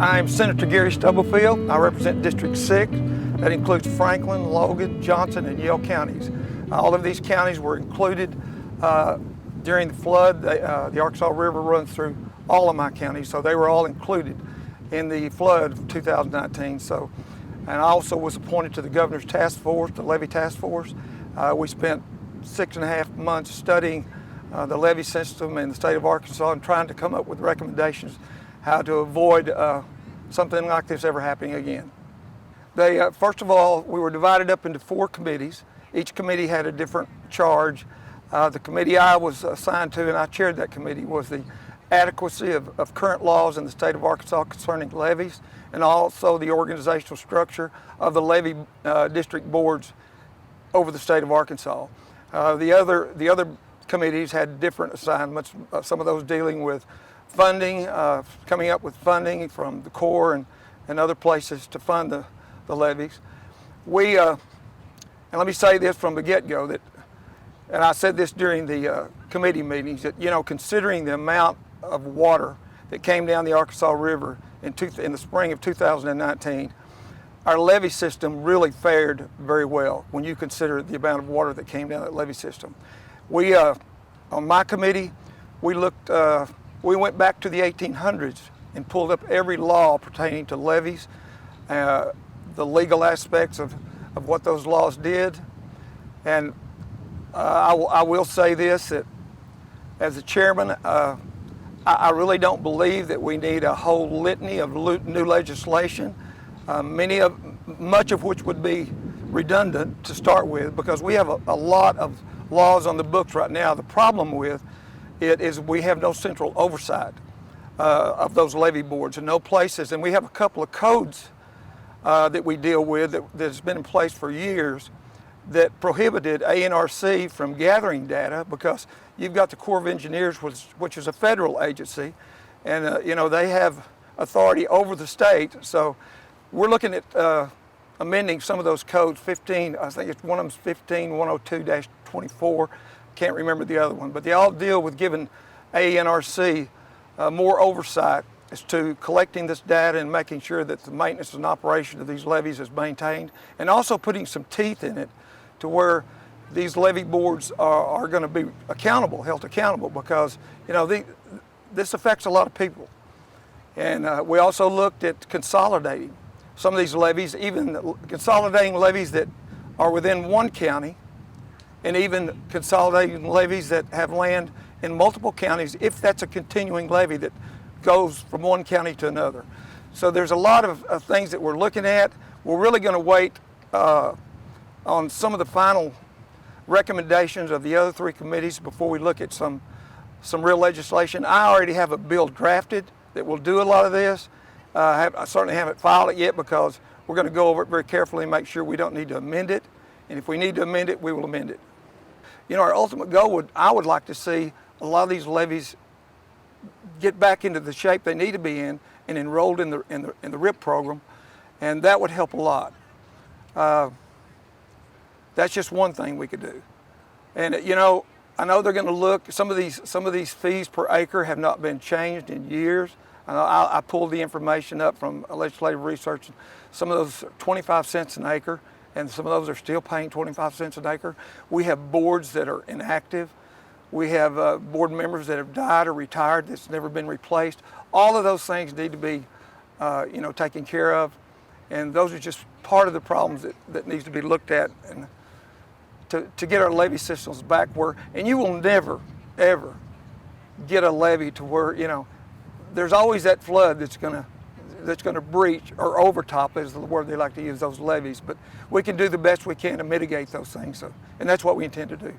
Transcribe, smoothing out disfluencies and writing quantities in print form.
I'm Senator Gary Stubblefield. I represent District 6. That includes Franklin, Logan, Johnson, and Yale counties. All of these counties were included during the flood. The Arkansas River runs through all of my counties, so they were all included in the flood of 2019. And I also was appointed to the Governor's Task Force, the Levee Task Force. We spent 6.5 months studying the levee system in the state of Arkansas and trying to come up with recommendations how to avoid something like this ever happening again. First of all, we were divided up into 4 committees. Each committee had a different charge. The committee I was assigned to, and I chaired that committee, was the adequacy of current laws in the state of Arkansas concerning levees, and also the organizational structure of the levee district boards over the state of Arkansas. The other committees had different assignments, some of those dealing with funding, coming up with funding from the Corps and other places to fund the levees. And let me say this from the get-go, and I said this during the committee meetings, that, you know, considering the amount of water that came down the Arkansas River in the spring of 2019, our levee system really fared very well when you consider the amount of water that came down that levee system. On my committee, we went back to the 1800s and pulled up every law pertaining to levees, the legal aspects of what those laws did. And I will say this, that as a chairman, I really don't believe that we need a whole litany of new legislation, much of which would be redundant to start with, because we have a lot of laws on the books right now. The problem with it is we have no central oversight of those levee boards and no places. And we have a couple of codes that we deal with that's been in place for years that prohibited ANRC from gathering data, because you've got the Corps of Engineers, which is a federal agency, and you know, they have authority over the state. So we're looking at amending some of those codes. I think it's one of them's 15102-24. Can't remember the other one, but they all deal with giving ANRC more oversight as to collecting this data and making sure that the maintenance and operation of these levees is maintained, and also putting some teeth in it to where these levee boards are going to be held accountable, because, you know, this affects a lot of people. And we also looked at consolidating some of these levees, even consolidating levees that are within one county, and even consolidating levees that have land in multiple counties, if that's a continuing levee that goes from one county to another. So there's a lot of things that we're looking at. We're really going to wait on some of the final recommendations of the other 3 committees before we look at some real legislation. I already have a bill drafted that will do a lot of this. I certainly haven't filed it yet, because we're going to go over it very carefully and make sure we don't need to amend it. And if we need to amend it, we will amend it. You know, our ultimate goal I would like to see a lot of these levees get back into the shape they need to be in and enrolled in the RIP program, and that would help a lot. That's just one thing we could do. And you know, I know they're going to look. Some of these fees per acre have not been changed in years. I pulled the information up from legislative research. Some of those are 25 cents an acre, and some of those are still paying 25 cents an acre. We have boards that are inactive. We have board members that have died or retired that's never been replaced. All of those things need to be, you know, taken care of, and those are just part of the problems that needs to be looked at, and to get our levee systems back where. And you will never, ever get a levee to where, you know, there's always that flood that's going to breach or overtop, is the word they like to use, those levees. But we can do the best we can to mitigate those things, and that's what we intend to do.